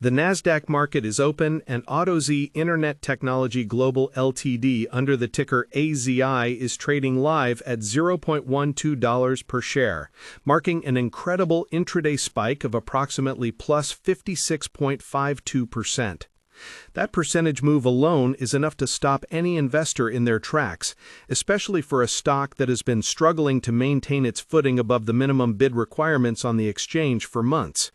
The NASDAQ market is open, and Autozi Internet Technology Global Ltd. under the ticker AZI is trading live at $0.12 per share, marking an incredible intraday spike of approximately plus 56.52%. That percentage move alone is enough to stop any investor in their tracks, especially for a stock that has been struggling to maintain its footing above the minimum bid requirements on the exchange for months.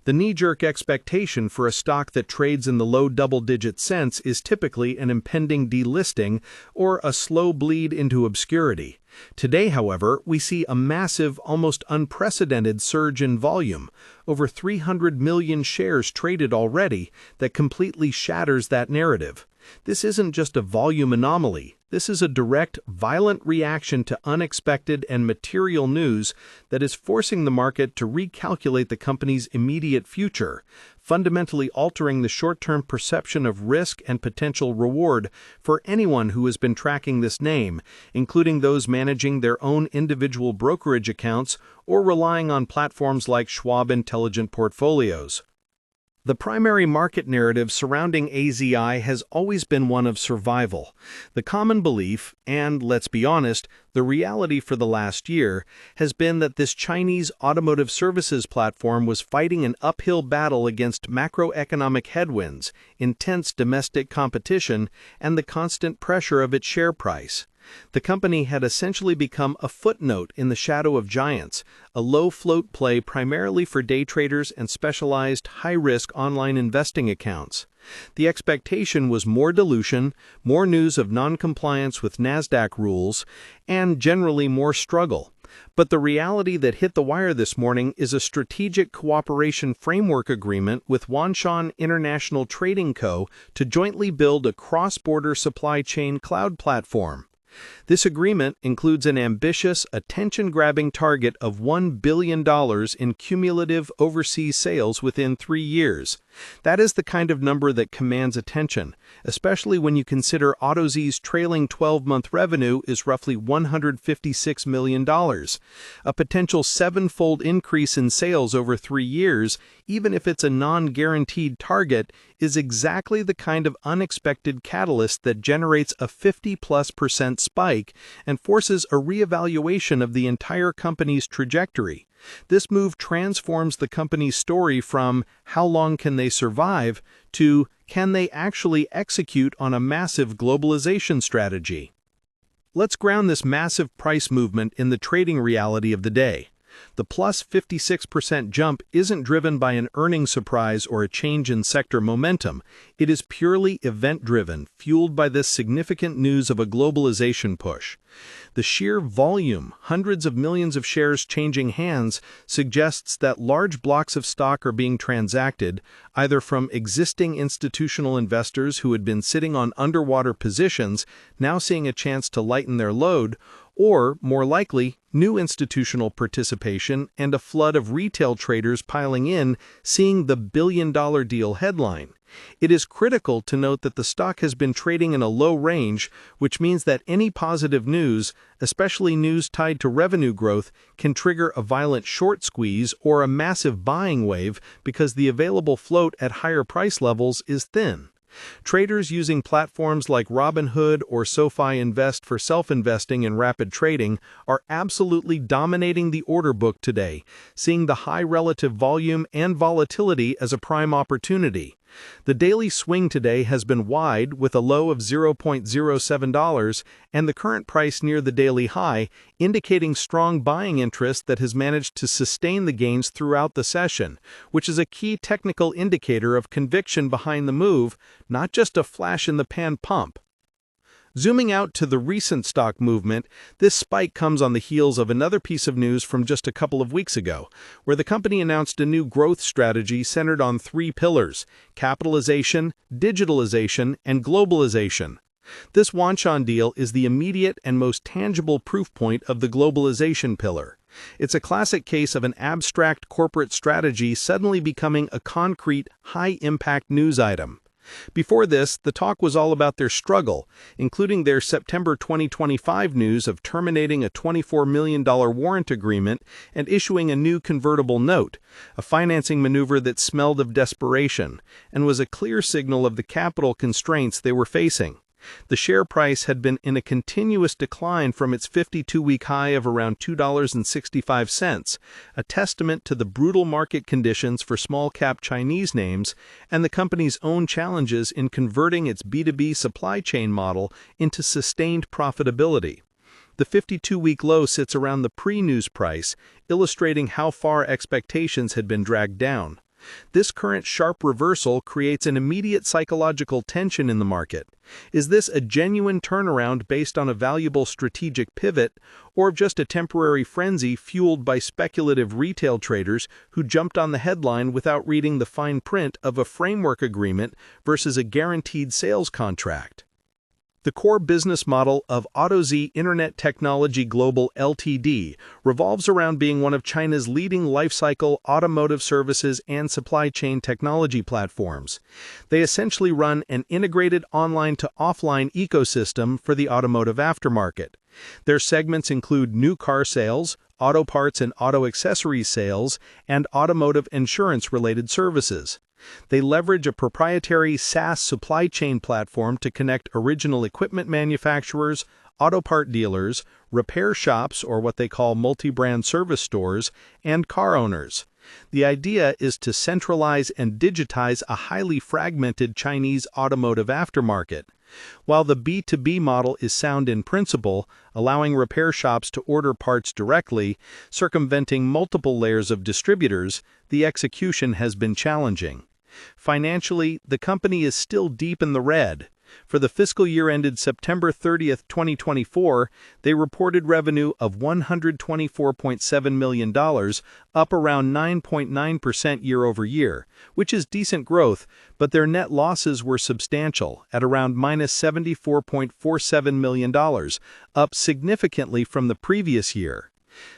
The knee-jerk expectation for a stock that trades in the low double-digit cents is typically an impending delisting or a slow bleed into obscurity. Today, however, we see a massive, almost unprecedented surge in volume, over 300 million shares traded already, that completely shatters that narrative. This isn't just a volume anomaly. This is a direct, violent reaction to unexpected and material news that is forcing the market to recalculate the company's immediate future, fundamentally altering the short-term perception of risk and potential reward for anyone who has been tracking this name, including those managing their own individual brokerage accounts or relying on platforms like Schwab Intelligent Portfolios. The primary market narrative surrounding AZI has always been one of survival. The common belief, and let's be honest, the reality for the last year, has been that this Chinese automotive services platform was fighting an uphill battle against macroeconomic headwinds, intense domestic competition, and the constant pressure of its share price. The company had essentially become a footnote in the shadow of giants, a low-float play primarily for day traders and specialized high-risk online investing accounts. The expectation was more dilution, more news of non-compliance with NASDAQ rules, and generally more struggle. But the reality that hit the wire this morning is a strategic cooperation framework agreement with Wanshan International Trading Co. to jointly build a cross-border supply chain cloud platform. This agreement includes an ambitious, attention-grabbing target of $1 billion in cumulative overseas sales within 3 years. That is the kind of number that commands attention, especially when you consider Autozi's trailing 12-month revenue is roughly $156 million. A potential 7-fold increase in sales over 3 years, even if it's a non-guaranteed target, is exactly the kind of unexpected catalyst that generates a 50+% spike and forces a reevaluation of the entire company's trajectory. This move transforms the company's story from how long can they survive to can they actually execute on a massive globalization strategy. Let's ground this massive price movement in the trading reality of the day. The plus 56% jump isn't driven by an earnings surprise or a change in sector momentum. It is purely event-driven, fueled by this significant news of a globalization push. The sheer volume, hundreds of millions of shares changing hands, suggests that large blocks of stock are being transacted, either from existing institutional investors who had been sitting on underwater positions, now seeing a chance to lighten their load, or, more likely, new institutional participation and a flood of retail traders piling in, seeing the billion-dollar deal headline. It is critical to note that the stock has been trading in a low range, which means that any positive news, especially news tied to revenue growth, can trigger a violent short squeeze or a massive buying wave because the available float at higher price levels is thin. Traders using platforms like Robinhood or SoFi Invest for self-investing and rapid trading are absolutely dominating the order book today, seeing the high relative volume and volatility as a prime opportunity. The daily swing today has been wide, with a low of $0.07 and the current price near the daily high, indicating strong buying interest that has managed to sustain the gains throughout the session, which is a key technical indicator of conviction behind the move, not just a flash-in-the-pan pump. Zooming out to the recent stock movement, this spike comes on the heels of another piece of news from just a couple of weeks ago, where the company announced a new growth strategy centered on 3 pillars: capitalization, digitalization, and globalization. This Wanshan deal is the immediate and most tangible proof point of the globalization pillar. It's a classic case of an abstract corporate strategy suddenly becoming a concrete, high-impact news item. Before this, the talk was all about their struggle, including their September 2025 news of terminating a $24 million warrant agreement and issuing a new convertible note, a financing maneuver that smelled of desperation and was a clear signal of the capital constraints they were facing. The share price had been in a continuous decline from its 52-week high of around $2.65, a testament to the brutal market conditions for small-cap Chinese names and the company's own challenges in converting its B2B supply chain model into sustained profitability. The 52-week low sits around the pre-news price, illustrating how far expectations had been dragged down. This current sharp reversal creates an immediate psychological tension in the market. Is this a genuine turnaround based on a valuable strategic pivot, or just a temporary frenzy fueled by speculative retail traders who jumped on the headline without reading the fine print of a framework agreement versus a guaranteed sales contract? The core business model of Autozi Internet Technology Global Ltd. revolves around being one of China's leading lifecycle automotive services and supply chain technology platforms. They essentially run an integrated online-to-offline ecosystem for the automotive aftermarket. Their segments include new car sales, auto parts and auto accessories sales, and automotive insurance-related services. They leverage a proprietary SaaS supply chain platform to connect original equipment manufacturers, auto part dealers, repair shops or what they call multi-brand service stores, and car owners. The idea is to centralize and digitize a highly fragmented Chinese automotive aftermarket. While the B2B model is sound in principle, allowing repair shops to order parts directly, circumventing multiple layers of distributors, the execution has been challenging. Financially, the company is still deep in the red. For the fiscal year ended September 30, 2024, they reported revenue of $124.7 million, up around 9.9% year-over-year, which is decent growth, but their net losses were substantial, at around -$74.47 million, up significantly from the previous year.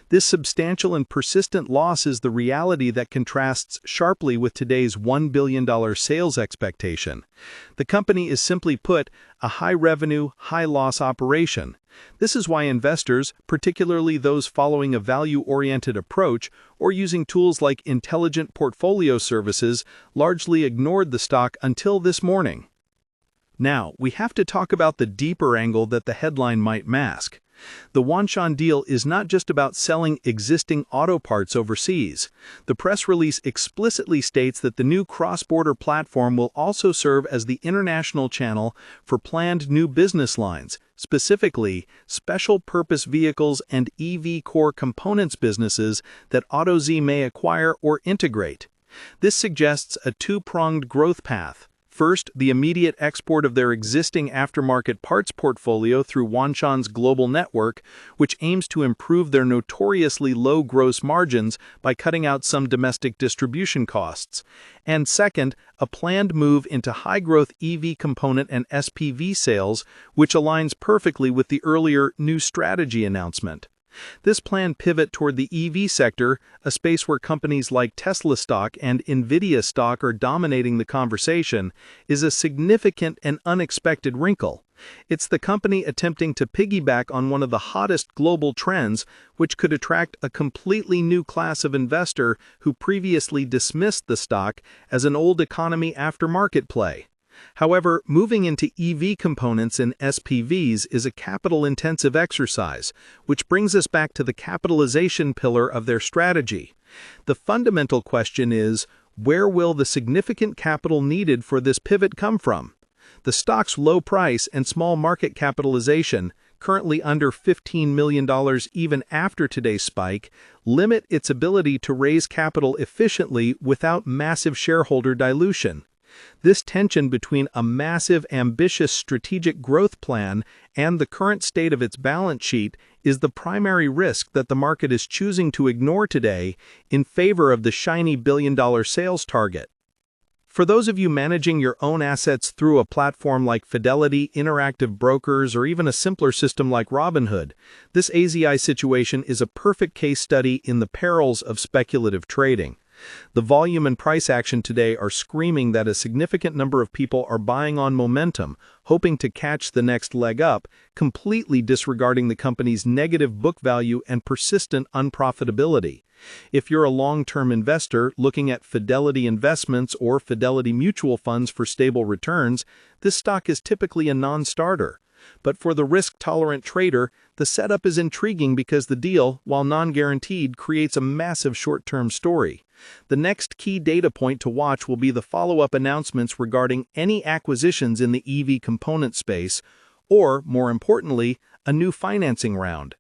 This substantial and persistent loss is the reality that contrasts sharply with today's $1 billion sales expectation. The company is simply put a high-revenue, high-loss operation. This is why investors, particularly those following a value-oriented approach or using tools like intelligent portfolio services, largely ignored the stock until this morning. Now, we have to talk about the deeper angle that the headline might mask. The Wanshan deal is not just about selling existing auto parts overseas. The press release explicitly states that the new cross-border platform will also serve as the international channel for planned new business lines, specifically special-purpose vehicles and EV core components businesses that Autozi may acquire or integrate. This suggests a two-pronged growth path. First, the immediate export of their existing aftermarket parts portfolio through Wanshan's global network, which aims to improve their notoriously low gross margins by cutting out some domestic distribution costs. And second, a planned move into high-growth EV component and SPV sales, which aligns perfectly with the earlier new strategy announcement. This planned pivot toward the EV sector, a space where companies like Tesla stock and Nvidia stock are dominating the conversation, is a significant and unexpected wrinkle. It's the company attempting to piggyback on one of the hottest global trends, which could attract a completely new class of investor who previously dismissed the stock as an old economy aftermarket play. However, moving into EV components and SPVs is a capital-intensive exercise, which brings us back to the capitalization pillar of their strategy. The fundamental question is, where will the significant capital needed for this pivot come from? The stock's low price and small market capitalization, currently under $15 million even after today's spike, limit its ability to raise capital efficiently without massive shareholder dilution. This tension between a massive, ambitious strategic growth plan and the current state of its balance sheet is the primary risk that the market is choosing to ignore today in favor of the shiny billion-dollar sales target. For those of you managing your own assets through a platform like Fidelity, Interactive Brokers, or even a simpler system like Robinhood, this AZI situation is a perfect case study in the perils of speculative trading. The volume and price action today are screaming that a significant number of people are buying on momentum, hoping to catch the next leg up, completely disregarding the company's negative book value and persistent unprofitability. If you're a long-term investor looking at Fidelity Investments or Fidelity Mutual Funds for stable returns, this stock is typically a non-starter. But for the risk-tolerant trader, the setup is intriguing because the deal, while non-guaranteed, creates a massive short-term story. The next key data point to watch will be the follow-up announcements regarding any acquisitions in the EV component space, or, more importantly, a new financing round.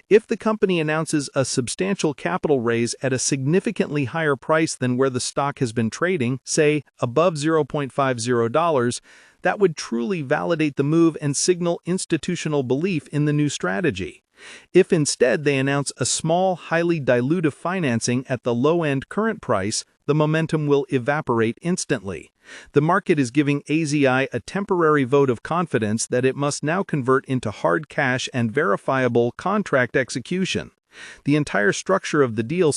If the company announces a substantial capital raise at a significantly higher price than where the stock has been trading, say above $0.50, that would truly validate the move and signal institutional belief in the new strategy. If instead they announce a small, highly dilutive financing at the low-end current price, the momentum will evaporate instantly. The market is giving AZI a temporary vote of confidence that it must now convert into hard cash and verifiable contract execution. The entire structure of the deal